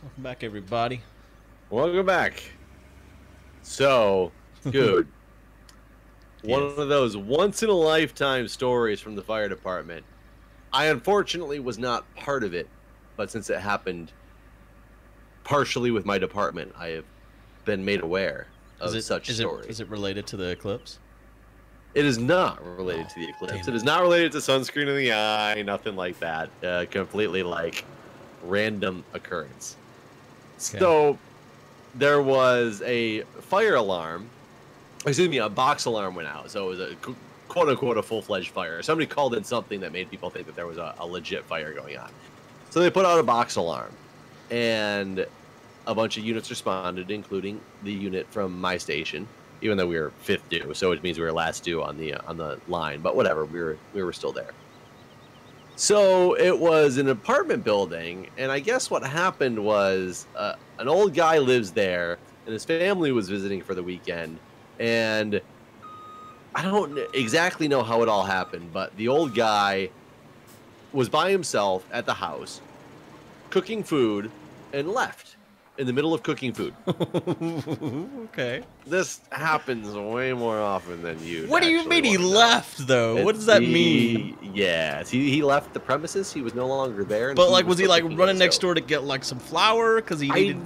Welcome back, everybody. Welcome back. So, Guude, one Yes. of those once-in-a-lifetime stories from the fire department. I unfortunately was not part of it, but since it happened partially with my department, I have been made aware of such stories. Is it related to the eclipse? It is not related to the eclipse. It is not related to sunscreen in the eye, nothing like that. Completely like random occurrence. Okay. So there was a fire alarm, excuse me, a box alarm went out. So it was a quote unquote a full-fledged fire. Somebody called in something that made people think that there was a legit fire going on. So they put out a box alarm, and a bunch of units responded, including the unit from my station, even though we were fifth due. So it means we were last due on the line, but whatever, we were still there. So it was an apartment building, and I guess what happened was an old guy lives there, and his family was visiting for the weekend, and I don't exactly know how it all happened, but the old guy was by himself at the house, cooking food, and left in the middle of cooking food. Okay. This happens way more often than you. What do you mean he left, though? What does that mean? Yes, he left the premises. He was no longer there. But like, was he like running next door to get like some flour because he needed,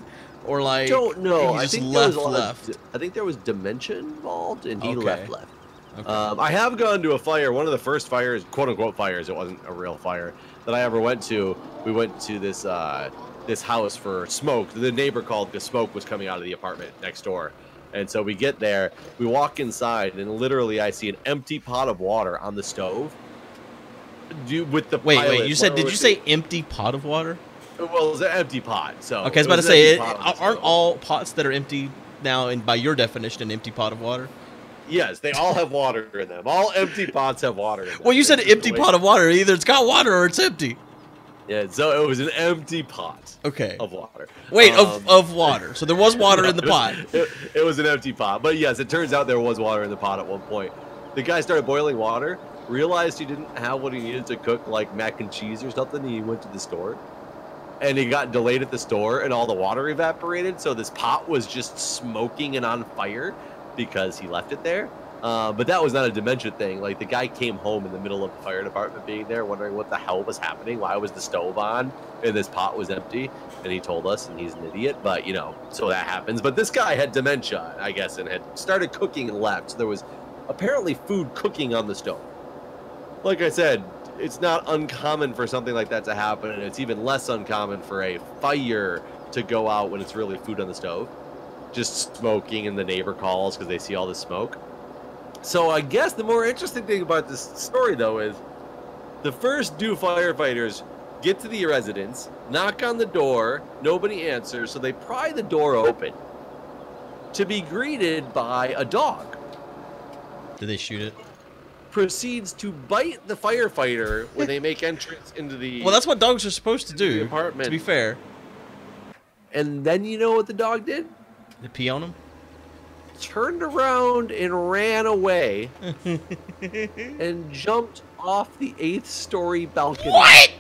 or like? Don't know. I think left. I think there was dementia involved, and he left. Okay. I have gone to a fire. One of the first fires, quote unquote fires. It wasn't a real fire that I ever went to. We went to this this house for smoke. The neighbor called because smoke was coming out of the apartment next door. And so we get there, we walk inside, and literally I see an empty pot of water on the stove. With the wait, you said, did you say empty pot of water? Well, it's an empty pot. So okay, I was about to say, aren't all pots that are empty now, and by your definition, an empty pot of water? Yes, they all have water in them. All empty pots have water in them. Well, you said empty pot of water. Either it's got water or it's empty. Yeah, so it was an empty pot. Okay. Of water. Wait, of water. So there was water in the pot. It was an empty pot. But yes, it turns out there was water in the pot at one point. The guy started boiling water, realized he didn't have what he needed to cook, like mac and cheese or something, and he went to the store. And he got delayed at the store, and all the water evaporated, so this pot was just smoking and on fire because he left it there. But that was not a dementia thing. Like, the guy came home in the middle of the fire department being there, wondering what the hell was happening. Why was the stove on and this pot was empty? And he told us, and he's an idiot. But, you know, so that happens. But this guy had dementia, I guess, and had started cooking and left. So there was apparently food cooking on the stove. Like I said, it's not uncommon for something like that to happen, and it's even less uncommon for a fire to go out when it's really food on the stove. Just smoking, and the neighbor calls because they see all the smoke. So I guess the more interesting thing about this story, though, is the first due firefighters get to the residence, knock on the door, nobody answers, so they pry the door open to be greeted by a dog. Did they shoot it? Proceeds to bite the firefighter when they make entrance into the... Well, that's what dogs are supposed to do, apartment. To be fair. And then you know what the dog did? Did it pee on him? Turned around and ran away and jumped off the 8th story balcony. What?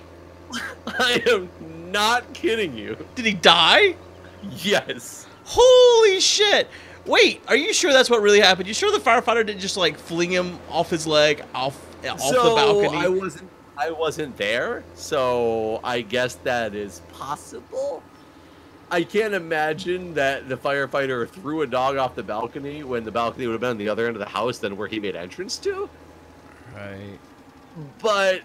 I am not kidding you. Did he die? Yes. Holy shit. Wait, are you sure that's what really happened? You sure the firefighter didn't just like fling him off his leg off the balcony? I wasn't there, so I guess that is possible. I can't imagine that the firefighter threw a dog off the balcony when the balcony would have been on the other end of the house than where he made entrance to. Right. But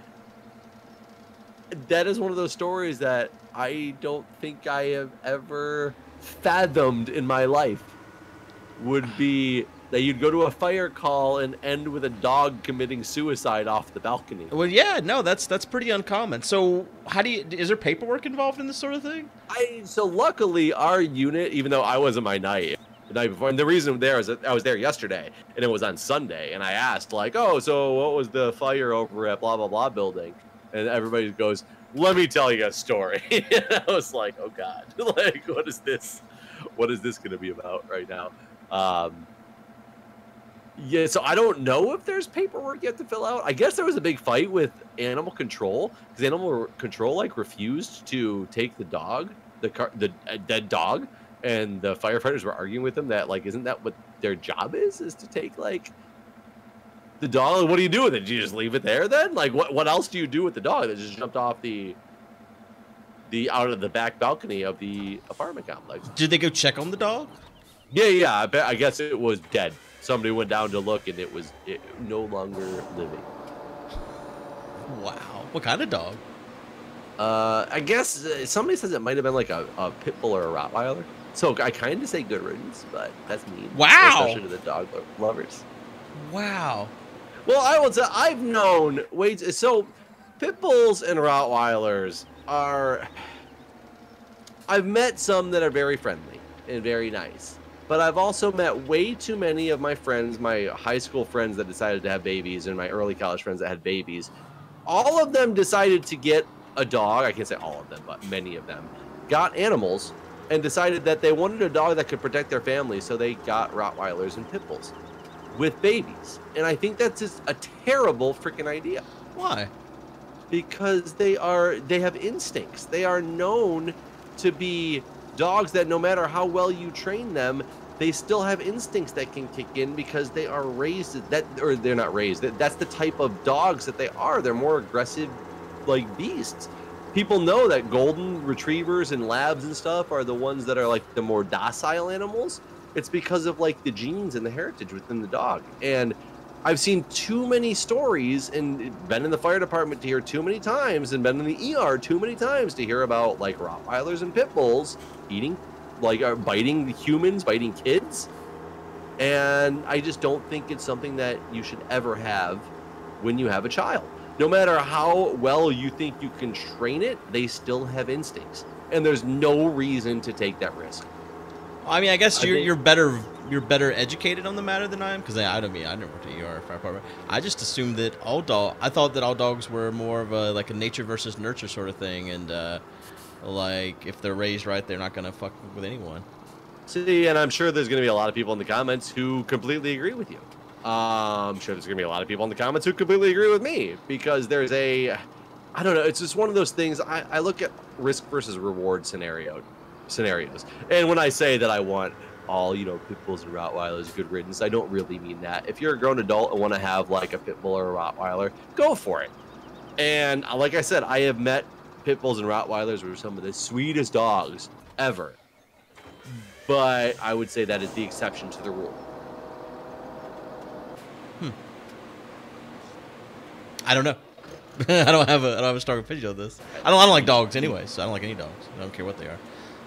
that is one of those stories that I don't think I have ever fathomed in my life. Would be that you'd go to a fire call and end with a dog committing suicide off the balcony. Well, yeah, no, that's pretty uncommon. So, is there paperwork involved in this sort of thing? So luckily, our unit, even though I wasn't the night before, and the reason there is that I was there yesterday, and it was on Sunday, and I asked like, oh, so what was the fire over at blah blah blah building? And everybody goes, let me tell you a story. And I was like, oh god, like what is this? What is this going to be about right now? Yeah, so I don't know if there's paperwork you have to fill out. I guess there was a big fight with animal control because animal control like refused to take the dog the dead dog, and the firefighters were arguing with them that like, isn't that what their job is to take like the dog? What do you do with it? Do you just leave it there then? Like, what else do you do with the dog that just jumped off the out of the back balcony of the apartment complex? Did they go check on the dog? Yeah. I guess it was dead. Somebody went down to look, and it no longer living. Wow. What kind of dog? I guess somebody says it might have been like a pit bull or a Rottweiler. So I kind of say good riddance, but that's mean. Wow. Especially to the dog lovers. Wow. Well, I will say I've known so pit bulls and Rottweilers are. I've met some that are very friendly and very nice, but I've also met way too many of my friends, my high school friends that decided to have babies, and my early college friends that had babies. All of them decided to get a dog. I can't say all of them, but many of them got animals and decided that they wanted a dog that could protect their family, so they got Rottweilers and pit bulls with babies. And I think that's just a terrible freaking idea. Why? Because they have instincts. They are known to be dogs that no matter how well you train them, they still have instincts that can kick in because they are raised or they're not raised. That's the type of dogs that they are. They're more aggressive, like beasts. People know that golden retrievers and labs and stuff are the ones that are like the more docile animals. It's because of like the genes and the heritage within the dog. And I've seen too many stories and been in the fire department to hear too many times, and been in the ER too many times to hear about like Rottweilers and pit bulls eating, like biting humans, biting kids. And I just don't think it's something that you should ever have when you have a child. No matter how well you think you can train it, they still have instincts, and there's no reason to take that risk. I mean, I guess you're better educated on the matter than I am, because I never worked at ER fire department. I just assumed that I thought that all dogs were more of a like a nature versus nurture sort of thing, and like if they're raised right, they're not gonna fuck with anyone. See, and I'm sure there's gonna be a lot of people in the comments who completely agree with you. I'm sure there's gonna be a lot of people in the comments who completely agree with me, because there's I don't know, it's just one of those things. I look at risk versus reward scenarios, and when I say that I want all pit bulls and Rottweilers, good riddance, I don't really mean that. If you're a grown adult and want to have like a pit bull or a Rottweiler, go for it. And like I said, I have met pit bulls and Rottweilers who are some of the sweetest dogs ever, but I would say that is the exception to the rule. I don't know. I don't have a strong opinion on this. I don't like dogs anyway, so I don't like any dogs. I don't care what they are.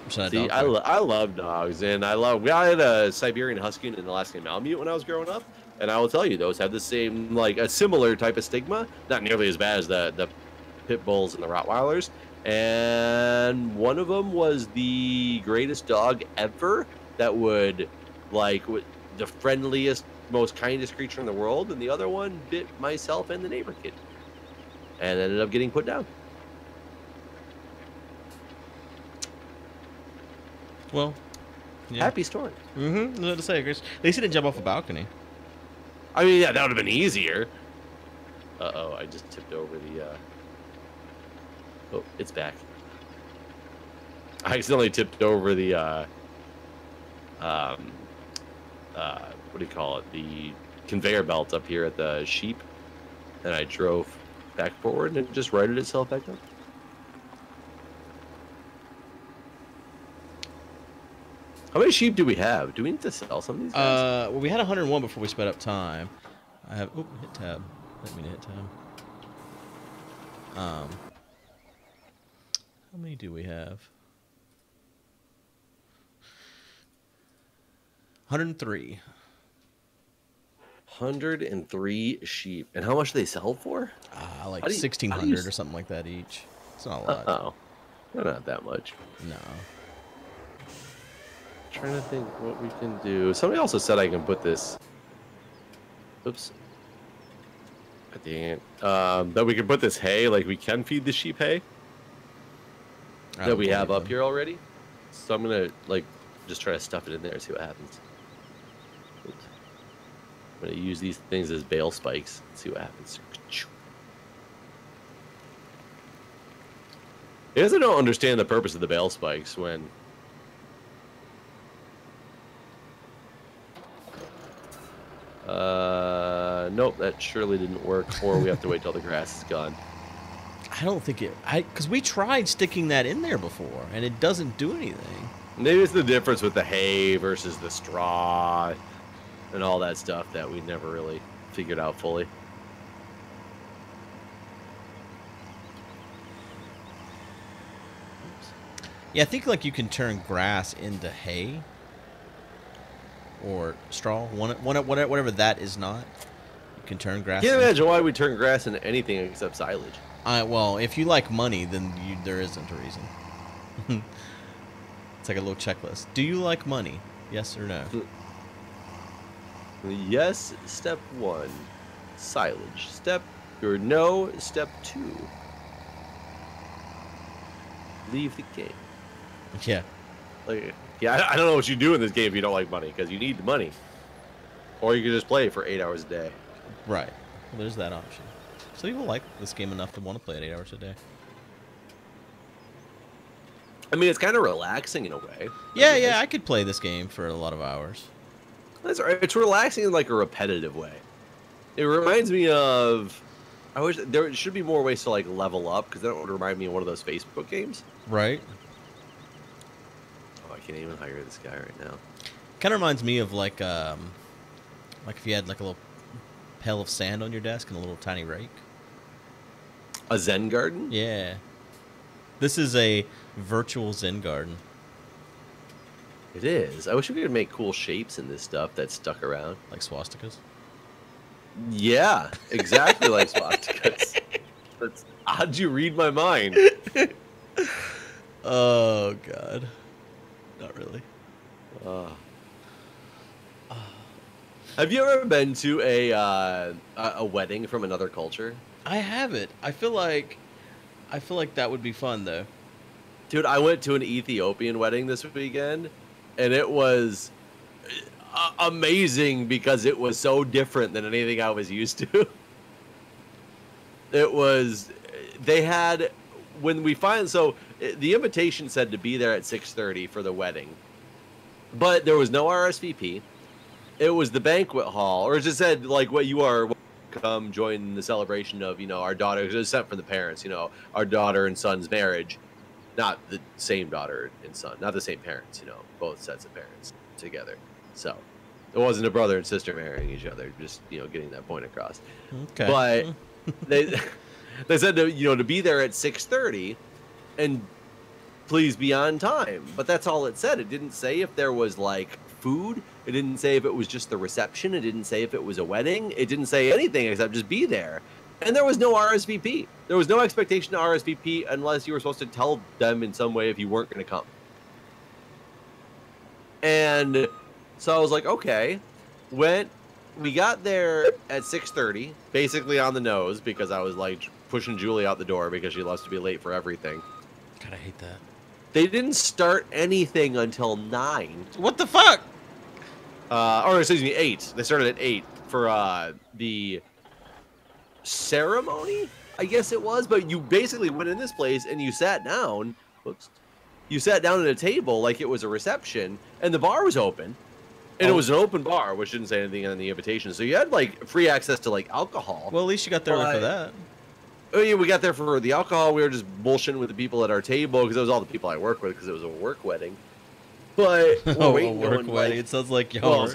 See, I love dogs, and I had a Siberian Husky and an Alaskan Malamute when I was growing up, and I will tell you, those have the same, like a similar type of stigma, not nearly as bad as the pit bulls and the Rottweilers. And one of them was the greatest dog ever, that would the friendliest, most kindest creature in the world, and the other one bit myself and the neighbor kid and ended up getting put down. Well, yeah. Happy story. Mm-hmm. What to say, Chris? They didn't jump off a balcony. I mean, yeah, that would have been easier. Uh-oh, I just tipped over the oh, it's back. I accidentally tipped over the what do you call it? The conveyor belt up here at the sheep, and I drove back forward and it just righted itself back up. How many sheep do we have? Do we need to sell some of these guys? Well, we had 101 before we sped up time. I have hit tab. Let me hit tab. How many do we have? 103. 103 sheep. And how much do they sell for? Like 1,600 or something like that each. It's not a lot. Oh, not that much. No. Trying to think what we can do. Somebody also said I can put this. Oops. Dang it. That we can put this hay, like we can feed the sheep hay that we have up here already. So I'm gonna just try to stuff it in there and see what happens. Oops. I'm gonna use these things as bale spikes. See what happens. I guess I don't understand the purpose of the bale spikes when... Nope, that surely didn't work, or we have to wait till the grass is gone. I don't think it... Because we tried sticking that in there before, and it doesn't do anything. Maybe it's the difference with the hay versus the straw and all that stuff that we never really figured out fully. Yeah, I think like you can turn grass into hay or straw, whatever that is not. You can turn grass. Can't imagine why we turn grass into anything except silage. Well, if you like money, then there isn't a reason. It's like a little checklist. Do you like money? Yes or no? Yes, step 1. Silage. No, step 2. Leave the game. Yeah. Like, yeah, I don't know what you do in this game if you don't like money, because you need the money. Or you can just play it for 8 hours a day. Right. Well, there's that option. So people like this game enough to want to play it 8 hours a day. I mean, it's kind of relaxing in a way. Yeah, I could play this game for a lot of hours. That's right. It's relaxing in like a repetitive way. It reminds me of... I wish there should be more ways to like level up, because that would remind me of one of those Facebook games. Right. Oh, I can't even hire this guy right now. Kind of reminds me of like if you had like a little pail of sand on your desk and a little tiny rake. A Zen garden? Yeah. This is a virtual Zen garden. It is. I wish we could make cool shapes in this stuff that's stuck around. Like swastikas? Yeah, exactly like swastikas. How'd you read my mind? Oh, God. Not really. Have you ever been to a wedding from another culture? I haven't. I feel like that would be fun, though. Dude, I went to an Ethiopian wedding this weekend, and it was amazing because it was so different than anything I was used to. It was... They had... So, the invitation said to be there at 6:30 for the wedding. But there was no RSVP. It was the banquet hall, or it just said, like, what you are... Come join the celebration of, our daughter. It was sent from the parents, our daughter and son's marriage. Not the same daughter and son, not the same parents, both sets of parents together. So it wasn't a brother and sister marrying each other, just, getting that point across. Okay. But they said to be there at 6:30 and please be on time. But that's all it said. It didn't say if there was like food. It didn't say if it was just the reception. It didn't say if it was a wedding. It didn't say anything except just be there. And there was no RSVP. There was no expectation to RSVP unless you were supposed to tell them in some way if you weren't going to come. And so I was like, okay. We got there at 6:30, basically on the nose, because I was like pushing Julie out the door because she loves to be late for everything. God, I hate that. They didn't start anything until 9. What the fuck? Or excuse me, 8. They started at 8 for the ceremony, I guess it was. But you basically went in this place and you sat down. Whoops. You sat down at a table like it was a reception, and the bar was open. And it was an open bar, which didn't say anything on the invitation. So you had like free access to like alcohol. Well, at least you got there early for that. Oh yeah, we got there for the alcohol. We were just bullshitting with the people at our table because it was all the people I work with because it was a work wedding. But a work wedding. Like, it sounds like y'all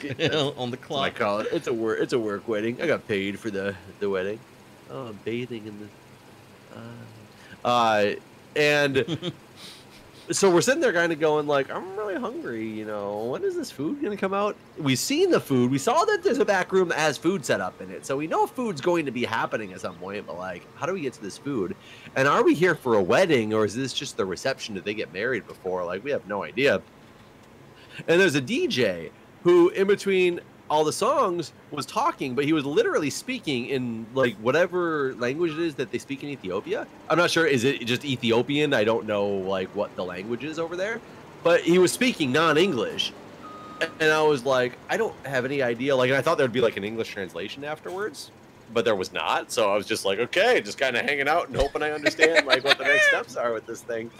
on the clock. I call it. It's a work wedding. I got paid for the wedding. Oh, I'm bathing in the. And so we're sitting there kind of going like, I'm really hungry. When is this food gonna come out? We've seen the food. We saw that there's a back room that has food set up in it, so we know food's going to be happening at some point. But like, how do we get to this food? And are we here for a wedding, or is this just the reception? Did they get married before? Like, we have no idea. And there's a DJ who, in between all the songs, was talking, but he was literally speaking in like whatever language it is that they speak in Ethiopia. I'm not sure. Is it just Ethiopian? I don't know like what the language is over there, but he was speaking non-English. And I was like, I don't have any idea. Like, and I thought there'd be like an English translation afterwards, but there was not. So I was just like, okay, just kind of hanging out and hoping I understand like what the next steps are with this thing.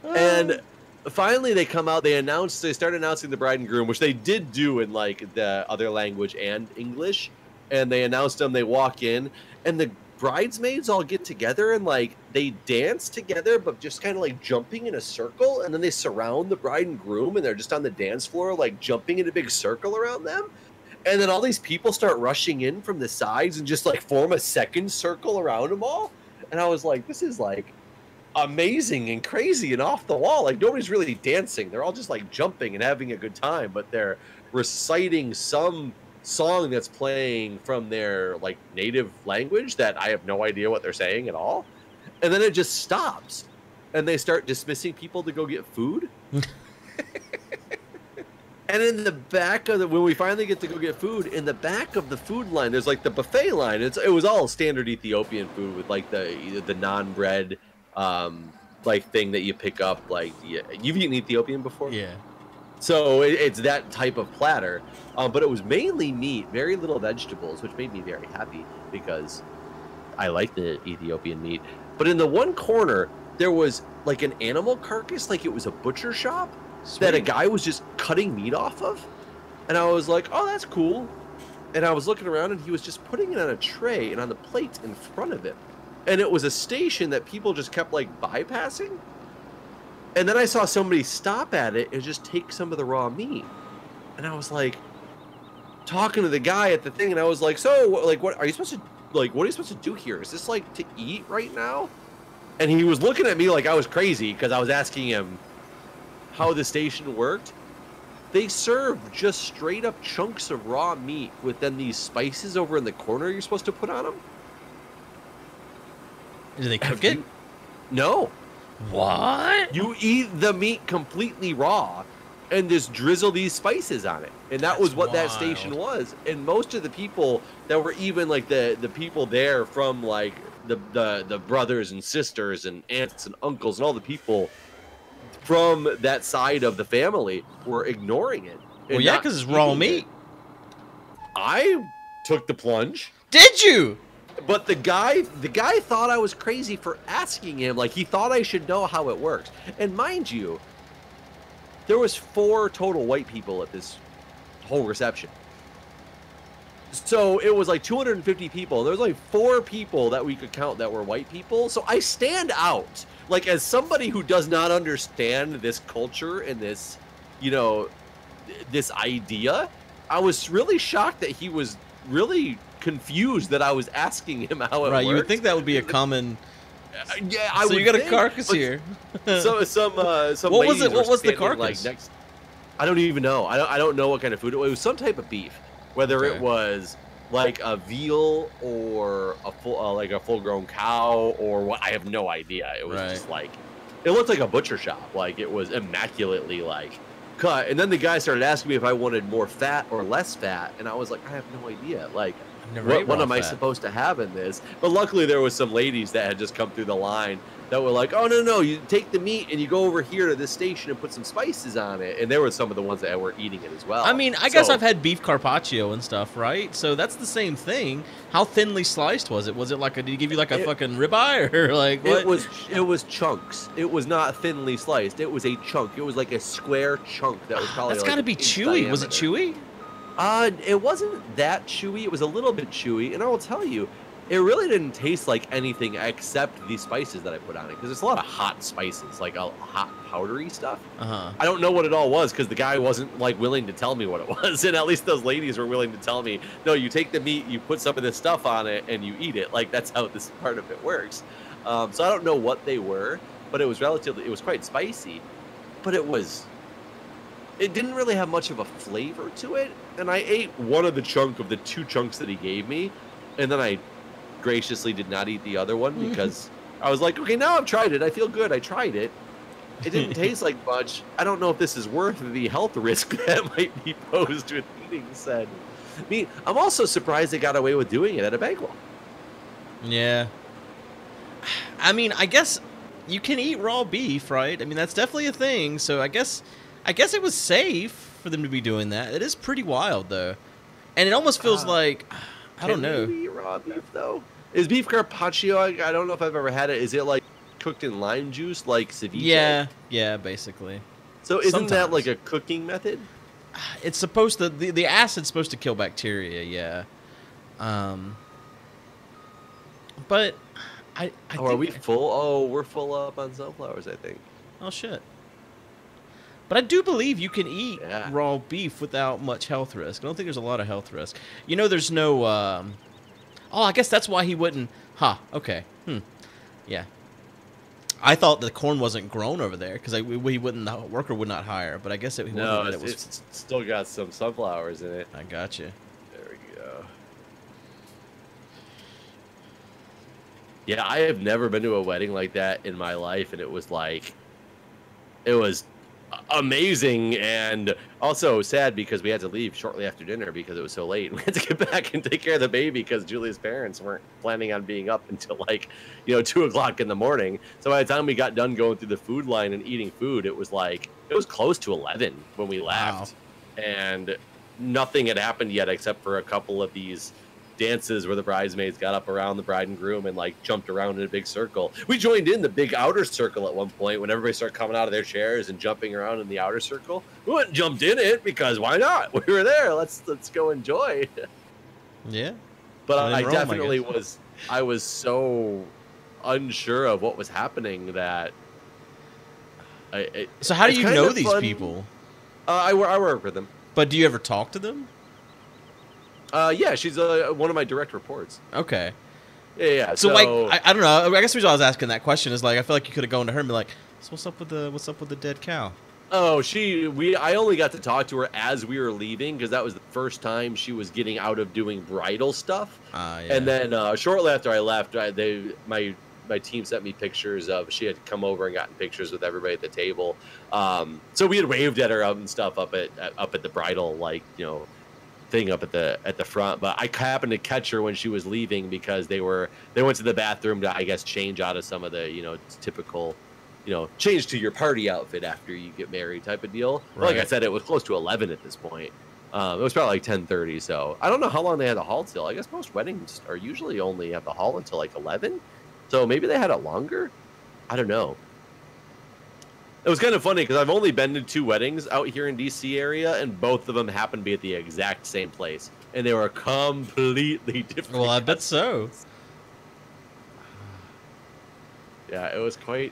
And finally they come out, they start announcing the bride and groom, which they did do in like the other language and English. And they announced them, they walk in, and the bridesmaids all get together and like they dance together, but just kind of like jumping in a circle, and then they surround the bride and groom and they're just on the dance floor like jumping in a big circle around them. And then all these people start rushing in from the sides and just like form a second circle around them all. And I was like, this is like amazing and crazy and off the wall. Like nobody's really dancing, they're all just like jumping and having a good time, but they're reciting some song that's playing from their like native language that I have no idea what they're saying at all. And then it just stops and they start dismissing people to go get food. And in the back of when we finally get to go get food, in the back of the food line, there's like the buffet line. It was all standard Ethiopian food with like the non-bread like thing that you pick up. Like you've eaten Ethiopian before? Yeah. So it's that type of platter, but it was mainly meat, very little vegetables, which made me very happy because I like the Ethiopian meat. But in the one corner, there was like an animal carcass, like it was a butcher shop. Sweet. That a guy was just cutting meat off of. And I was like, oh, that's cool. And I was looking around and he was just putting it on a tray and on the plate in front of him. And it was a station that people just kept like bypassing. And then I saw somebody stop at it and just take some of the raw meat. And I was like, talking to the guy at the thing, and I was like, so, like, what are you supposed to do here? Is this, like, to eat right now? And he was looking at me like I was crazy because I was asking him how the station worked. They serve just straight up chunks of raw meat with then these spices over in the corner you're supposed to put on them. Do they cook it? No. What? You eat the meat completely raw and just drizzle these spices on it. And that was what that station was. And most of the people that were even like the people there from like the brothers and sisters and aunts and uncles and all the people from that side of the family were ignoring it. Well, yeah, because it's raw meat. I took the plunge. Did you? But the guy thought I was crazy for asking him. Like, he thought I should know how it works. And mind you, there was 4 total white people at this whole reception. So it was like 250 people. There was like 4 people that we could count that were white people. So I stand out. Like, as somebody who does not understand this culture and this, you know, this idea, I was really shocked that he was really confused that I was asking him how it worked. Right, you would think that would be a common... yeah, I would. So you got a carcass here. Some what was it? What was the carcass? Like I don't even know. I don't know what kind of food it was. It was some type of beef, whether it was like a veal or a full-grown cow or what. I have no idea. It was just like, it looked like a butcher shop. Like, it was immaculately like cut. And then the guy started asking me if I wanted more fat or less fat, and I was like, I have no idea. Like, what am I supposed to have in this? But luckily there was some ladies that had just come through the line that were like, oh, no, you take the meat and you go over here to this station and put some spices on it. And there were some of the ones that were eating it as well. I mean, I guess I've had beef carpaccio and stuff, right? So that's the same thing. How thinly sliced was it? Was it like did he give you like a fucking ribeye or like what? It was chunks. It was not thinly sliced. It was a chunk. It was like a square chunk that was probably That's like got to be chewy. diameter. Was it chewy? It wasn't that chewy. It was a little bit chewy. And I will tell you, it really didn't taste like anything except the spices that I put on it. Because there's a lot of hot spices, like a hot powdery stuff. I don't know what it all was because the guy wasn't like willing to tell me what it was. And at least those ladies were willing to tell me, no, you take the meat, you put some of this stuff on it, and you eat it. Like, that's how this part of it works. So I don't know what they were, but it was quite spicy. But it didn't really have much of a flavor to it. And I ate one of the 2 chunks that he gave me. And then I graciously did not eat the other one because I was like, okay, now I've tried it. I feel good. I tried it. It didn't taste like much. I don't know if this is worth the health risk that might be posed with eating said meat. I'm also surprised they got away with doing it at a banquet. Yeah. I mean, I guess you can eat raw beef, right? I mean, that's definitely a thing. So I guess it was safe for them to be doing that. It is pretty wild, though. And it almost feels like... I don't know. Can we eat raw beef though? Is beef carpaccio? I don't know if I've ever had it. Is it like cooked in lime juice, like ceviche? Yeah, basically. So isn't that like a cooking method? It's supposed to the acid's supposed to kill bacteria, yeah. But I are we full? Oh, we're full up on sunflowers, I think. Oh shit. But I do believe you can eat raw beef without much health risk. I don't think there's a lot of health risk. You know, there's no. Oh, I guess that's why he wouldn't. Okay. Yeah. I thought the corn wasn't grown over there because he wouldn't. The worker would not hire. But I guess it wasn't. No, it's still got some sunflowers in it. I got you. There we go. Yeah, I have never been to a wedding like that in my life, and it was amazing and also sad because we had to leave shortly after dinner because it was so late. We had to get back and take care of the baby because Julia's parents weren't planning on being up until 2 o'clock in the morning. So by the time we got done going through the food line and eating food, it was close to 11 when we left. Wow. And nothing had happened yet except for a couple of these dances where the bridesmaids got up around the bride and groom and jumped around in a big circle. We joined in the big outer circle at one point when everybody started coming out of their chairs and jumping around in the outer circle. We went and jumped in it because why not? We were there. Let's go enjoy. Yeah. But I definitely I was so unsure of what was happening that So how do you know these people? I work with them. But do you ever talk to them? Yeah, she's one of my direct reports. Okay. Yeah. So I don't know. I guess the reason I was asking that question is I feel like you could have gone to her and be like, so what's up with the dead cow? Oh, I only got to talk to her as we were leaving because that was the first time she was getting out of doing bridal stuff. Yeah. And then shortly after I left, my team sent me pictures of she had come over and gotten pictures with everybody at the table. So we had waved at her and stuff up at the bridal thing up at the front, but I happened to catch her when she was leaving because they went to the bathroom to, I guess, change out of some of the typical change to your party outfit after you get married type of deal. Right. Like I said, it was close to 11 at this point. It was probably 10:30, so I don't know how long they had the hall till. I guess most weddings are usually only have the hall until 11, so maybe they had it longer. I don't know. It was kind of funny because I've only been to 2 weddings out here in DC area, and both of them happened to be at the exact same place, and they were completely different. Well, I bet so. Yeah, it was quite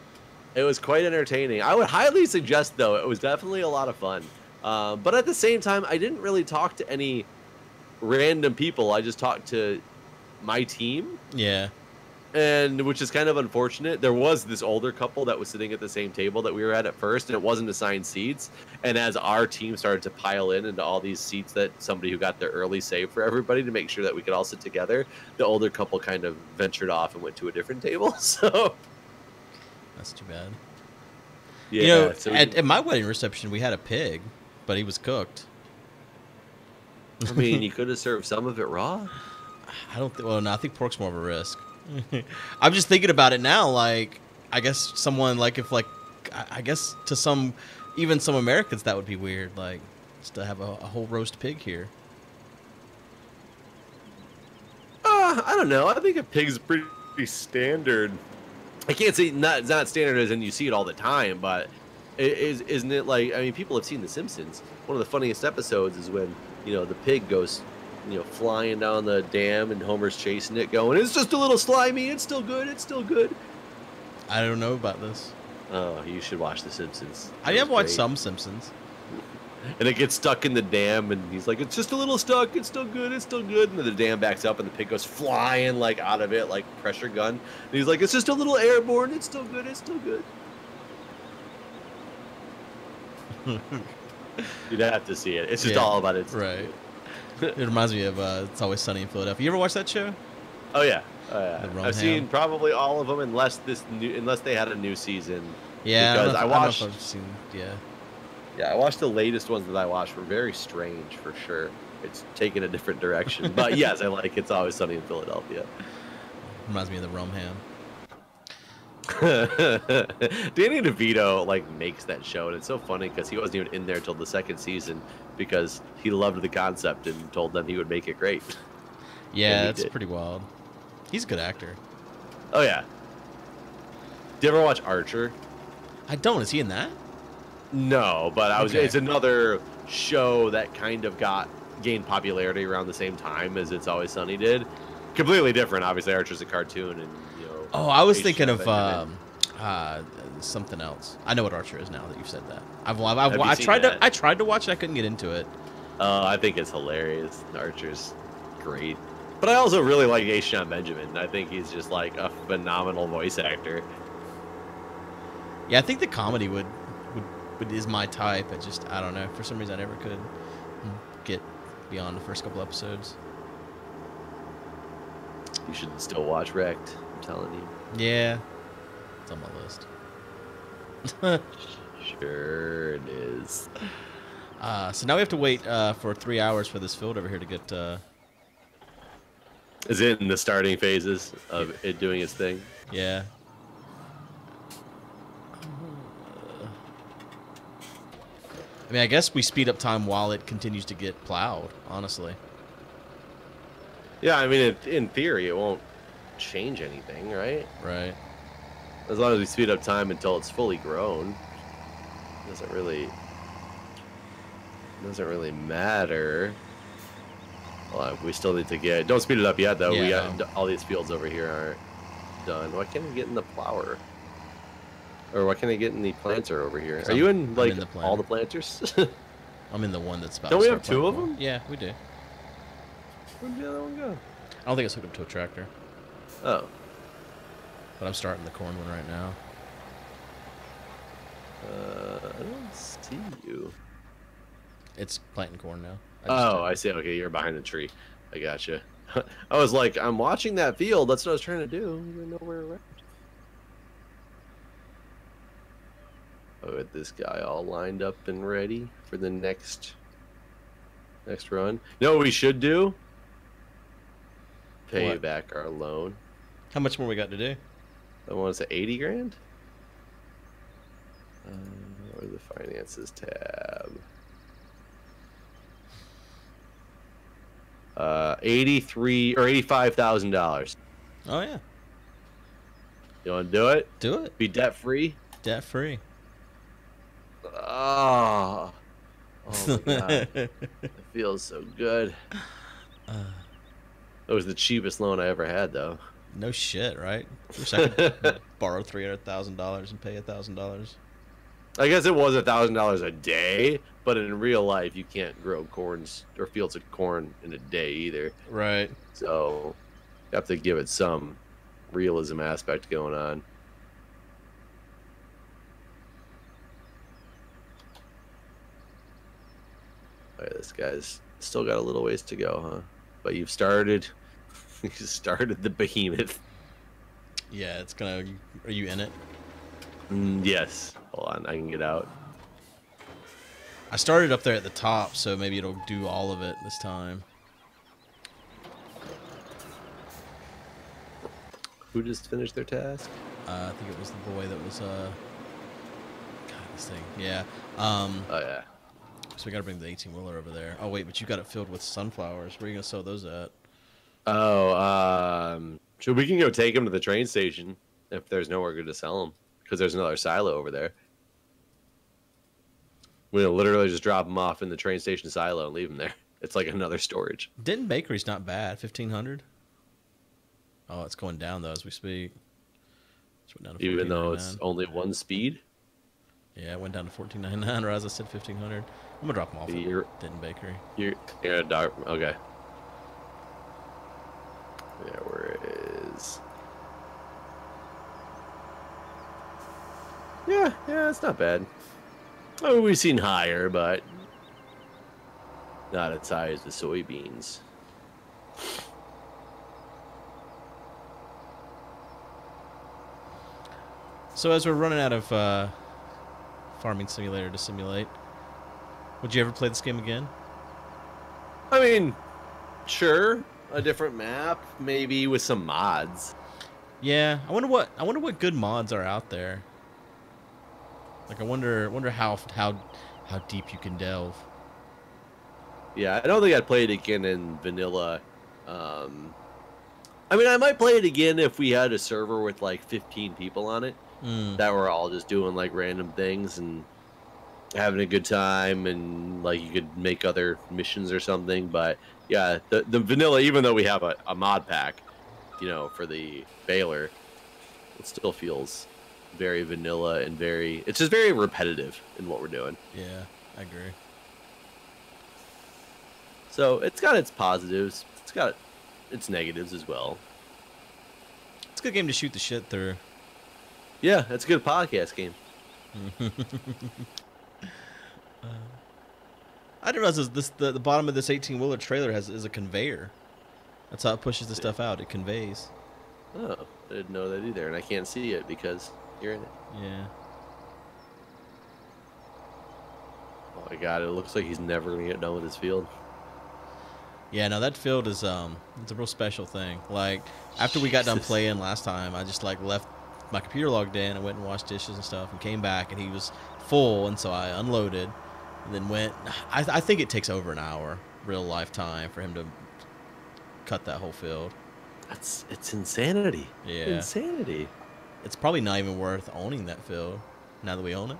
entertaining. I would highly suggest, though, it was definitely a lot of fun. But at the same time, I didn't really talk to any random people. I just talked to my team. Yeah. And which is kind of unfortunate. There was this older couple that was sitting at the same table that we were at first, and it wasn't assigned seats. And as our team started to pile into all these seats that somebody who got there early saved for everybody to make sure that we could all sit together, the older couple kind of ventured off and went to a different table. So that's too bad. Yeah. At my wedding reception, we had a pig, but he was cooked. I mean, you could have served some of it raw. I don't think. Well, no, I think pork's more of a risk. I'm just thinking about it now. I guess someone I guess to even some Americans that would be weird. Just to have a whole roast pig here. I don't know. I think a pig's pretty standard. I can't say it's not standard as in you see it all the time, but isn't it people have seen The Simpsons. One of the funniest episodes is when the pig goes flying down the dam and Homer's chasing it going, it's just a little slimy, it's still good. I don't know about this. Oh, you should watch The Simpsons. I have watched some Simpsons. And it gets stuck in the dam and he's like, it's just a little stuck, it's still good. And then the dam backs up and the pig goes flying out of it like pressure gun. And he's like, it's just a little airborne, it's still good. You'd have to see it. It's just all about it. Right. It reminds me of It's Always Sunny in Philadelphia. You ever watch that show? Oh yeah. I've seen probably all of them unless they had a new season. Yeah, because I watched. Yeah, I watched the latest ones that I watched were very strange for sure. It's taken a different direction, but yes, I like It's Always Sunny in Philadelphia. Reminds me of the rum ham. Danny DeVito makes that show, and it's so funny because he wasn't even in there till the second season because he loved the concept and told them he would make it great. Yeah, it's pretty wild. He's a good actor. Oh yeah. Do you ever watch Archer? I don't. Is he in that? No, but Okay. It's another show that kind of gained popularity around the same time as It's Always Sunny did. Completely different, obviously. Archer's a cartoon, and Oh, I was thinking of something else. I know what Archer is now that you've said that. I tried to watch it. I couldn't get into it. I think it's hilarious. Archer's great, but I also really like H. Benjamin. I think he's just like a phenomenal voice actor. Yeah, I think the comedy would is my type. I don't know. For some reason, I never could get beyond the first couple episodes. You should still watch Wrecked. I'm telling you. Yeah, it's on my list. Sure it is. So now we have to wait for 3 hours for this field over here to get. Is it in the starting phases of it doing its thing? Yeah. I mean, I guess we speed up time while it continues to get plowed, honestly. Yeah, I mean, in theory, it won't change anything, right? Right. As long as we speed up time until it's fully grown, doesn't really matter. Well, we still need to get. Don't speed it up yet, though. Yeah, we got all these fields over here aren't done. Why can't I get in the plower? Or why can't I get in the planter over here? Are you in like all the planters? I'm in the one that's about. Don't we have two of them? Yeah, we do. Where'd the other one go? I don't think it's hooked up to a tractor. Oh. But I'm starting the corn one right now. I don't see you. It's planting corn now. I see. Okay, you're behind the tree. I gotcha. I was like, I'm watching that field. That's what I was trying to do. You're nowhere around. Oh, with this guy all lined up and ready for the next run. You know what we should do? Pay back our loan. How much more we got to do? I want to say 80 grand. Or the finances tab. 83 or $85,000. Oh yeah. You want to do it? Do it. Be debt free. Debt free. Oh my god, it feels so good. That was the cheapest loan I ever had, though. No shit, right? Wish I could borrow $300,000 and pay $1,000. I guess it was $1,000 a day, but in real life, you can't grow corns or fields of corn in a day either. Right. So you have to give it some realism aspect going on. Right, this guy's still got a little ways to go, huh? But you've started. You started the behemoth. Yeah, it's gonna. Are you in it? Yes. Hold on, I can get out. I started up there at the top, so maybe it'll do all of it this time. Who just finished their task? I think it was the boy that was. God, this thing. Yeah. Oh yeah. So we gotta bring the 18-wheeler over there. Oh wait, but you got it filled with sunflowers. Where are you gonna sell those at? Oh, so we can go take them to the train station if there's nowhere good to sell them, because there's another silo over there. We'll literally just drop them off in the train station silo and leave them there. It's like another storage. Denton Bakery's not bad. 1,500. Oh, it's going down though as we speak. Down to even though it's only one speed. Yeah, it went down to 14.99, or as I said, 1,500. I'm gonna drop them off at Denton Bakery. You're a dog. Okay. Yeah, where is? Yeah, it's not bad. Oh, we've seen higher, but not as high as the soybeans. So as we're running out of Farming Simulator to simulate, would you ever play this game again? I mean, sure. A different map, maybe with some mods. Yeah, I wonder what good mods are out there. Like, I wonder how deep you can delve. Yeah, I don't think I'd play it again in vanilla I mean, I might play it again if we had a server with like 15 people on it that were all just doing like random things and having a good time, and like you could make other missions or something. But yeah, the vanilla, even though we have a mod pack, you know, for the baler, it still feels very vanilla and it's just very repetitive in what we're doing. Yeah, I agree. So it's got its positives. It's got its negatives as well. It's a good game to shoot the shit through. Yeah, it's a good podcast game. I didn't realize the bottom of this 18-wheeler trailer is a conveyor. That's how it pushes the stuff out. It conveys. Oh, I didn't know that either, and I can't see it because you're in it. Yeah. Oh my god, it looks like he's never gonna get done with his field. Yeah, no, that field is it's a real special thing. Like after we got done playing last time, I just like left my computer logged in and went and washed dishes and stuff, and came back and he was full, and so I unloaded, and then went. I think it takes over an hour real life time for him to cut that whole field. It's insanity. Yeah, insanity. It's probably not even worth owning that field now that we own it.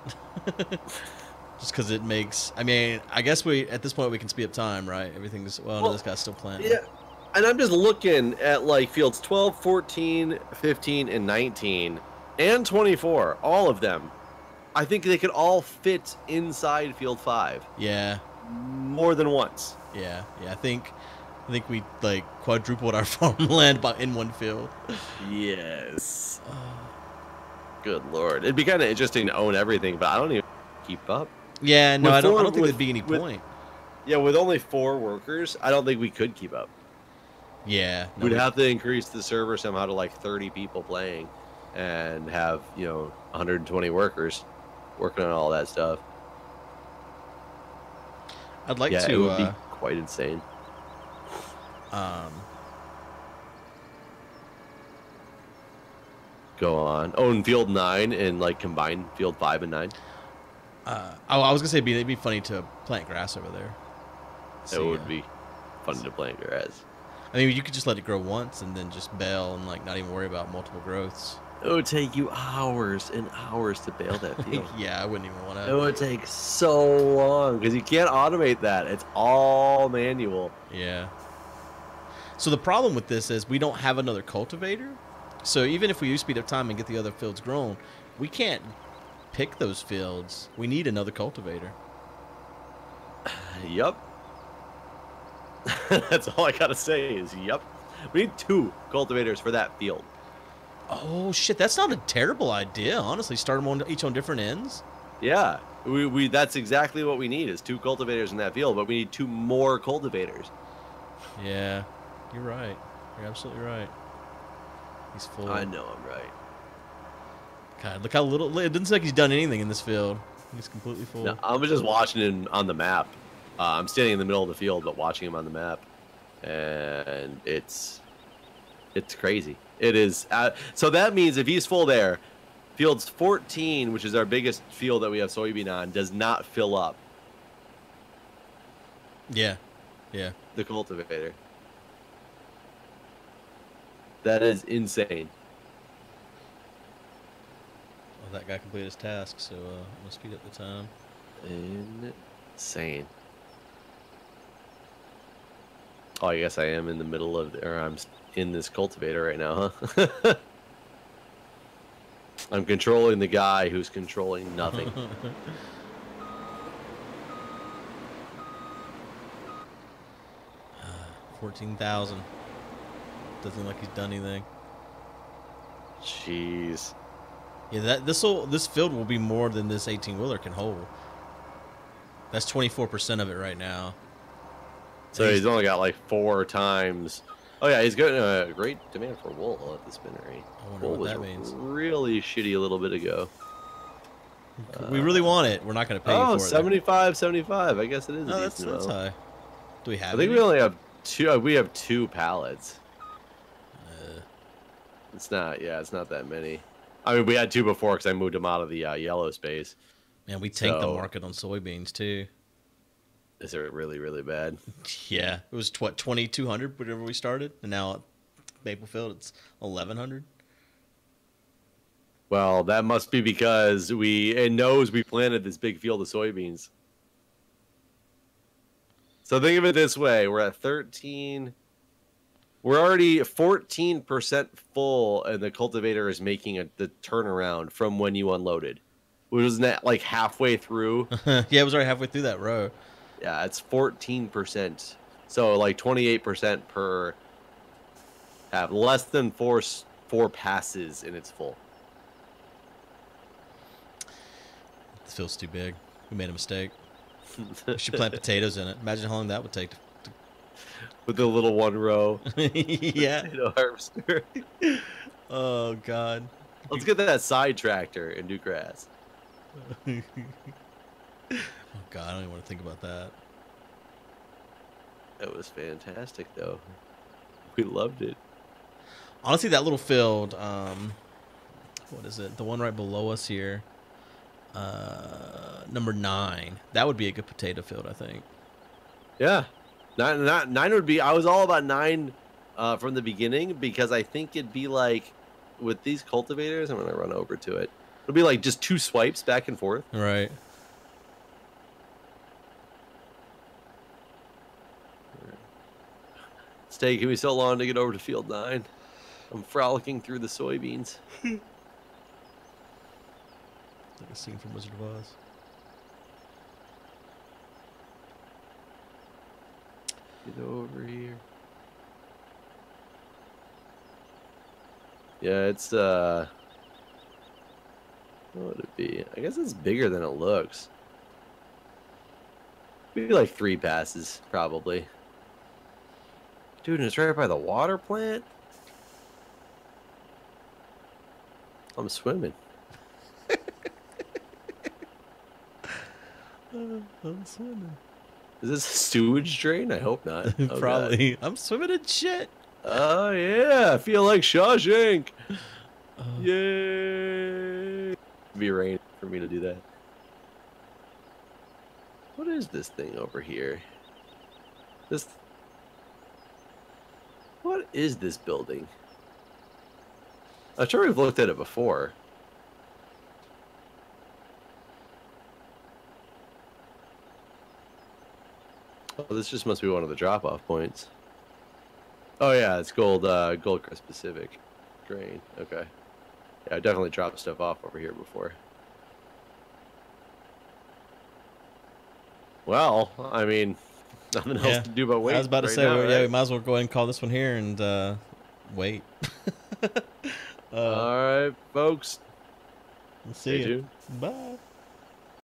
Just because it makes, I mean, I guess at this point we can speed up time, right? Everything's, no, this guy's still planting. Yeah, and I'm just looking at like fields 12, 14, 15, and 19, and 24, all of them. I think they could all fit inside field 5. Yeah. More than once. Yeah, I think we like quadrupled our farmland in one field. Yes. Good lord. It'd be kind of interesting to own everything, but I don't even keep up. Yeah, no, I don't think there'd be any point. Yeah, with only 4 workers, I don't think we could keep up. Yeah. We'd have to increase the server somehow to like 30 people playing and have, 120 workers working on all that stuff. I'd like to... it would be quite insane. Go on. Own field 9 and like combine field 5 and 9. I was gonna say it'd be funny to plant grass over there. It would be fun to plant grass. I mean, you could just let it grow once and then just bale and like not even worry about multiple growths. It would take you hours and hours to bale that field. Yeah, I wouldn't even want to. It would take so long because you can't automate that. It's all manual. Yeah. So the problem with this is we don't have another cultivator. So even if we use speed up time and get the other fields grown, we can't pick those fields. We need another cultivator. Yup. That's all I gotta say is yup. We need 2 cultivators for that field. Oh shit, that's not a terrible idea, honestly. Start them each on different ends. Yeah, we that's exactly what we need is 2 cultivators in that field, but we need 2 more cultivators. Yeah, you're right. You're absolutely right. He's full. I know I'm right. God, look how little. It doesn't look like he's done anything in this field. He's completely full. No, I'm just watching him on the map. I'm standing in the middle of the field, but watching him on the map, and it's crazy. It is. So that means if he's full there, fields 14, which is our biggest field that we have soybean on, does not fill up. Yeah. Yeah. The cultivator. That is insane. Well, that guy completed his task, so I'm gonna speed up the time. Insane. Oh, I guess I am in the middle of, or I'm in this cultivator right now, huh? I'm controlling the guy who's controlling nothing. 14,000. Doesn't look like he's done anything. Jeez. Yeah, this field will be more than this 18-wheeler can hold. That's 24% of it right now. So he's only got like 4 times. Oh yeah, he's got a great demand for wool at the spinnery. I wonder Wool what that was means. really shitty a little bit ago. We really want it. We're not going to pay you for it. 75, 75. I guess it is. No, that's high. Do we have? I think we only have 2. We have 2 pallets. It's not. Yeah, it's not that many. I mean, we had 2 before because I moved them out of the yellow space. Man, we tanked the market on soybeans too. Is it really, really bad? Yeah, it was what 2,200 whenever we started, and now at Maplefield it's 1,100. Well, that must be because it knows we planted this big field of soybeans. So think of it this way: we're at 13. We're already 14% full, and the cultivator is making the turnaround from when you unloaded. Wasn't that like halfway through? Yeah, it was already halfway through that row. Yeah, it's 14%. So like 28% per half. Less than four passes, and it's full. This feels too big. We made a mistake. We should plant potatoes in it. Imagine how long that would take. With the little one row. Yeah. Potato harvester. Oh, God. Let's get that side tractor and do grass. Oh, God, I don't even want to think about that. That was fantastic, though. We loved it. Honestly, that little field, what is it? The one right below us here, number 9. That would be a good potato field, I think. Yeah. 9 would be... I was all about 9 from the beginning because I think it'd be like... With these cultivators, I'm going to run over to it. It'll be like just 2 swipes back and forth. Right. It's taking me so long to get over to field 9. I'm frolicking through the soybeans. Like a scene from Wizard of Oz. Get over here. Yeah, it's what would it be? I guess it's bigger than it looks. Maybe like 3 passes, probably. Dude, and it's right by the water plant. I'm swimming. I'm swimming. Is this a sewage drain? I hope not. Oh, probably. God. I'm swimming in shit. Oh, yeah. I feel like Shawshank. Yay. It'd be raining for me to do that. What is this thing over here? What is this building? I'm sure we've looked at it before. Oh, this just must be one of the drop-off points. Oh yeah, it's Goldcrest Pacific grain. Okay. Yeah, I definitely dropped stuff off over here before. All I mean, nothing else to do but wait. I was about to say, right? We might as well go ahead and call this one here and wait. All right, folks. See you. Bye.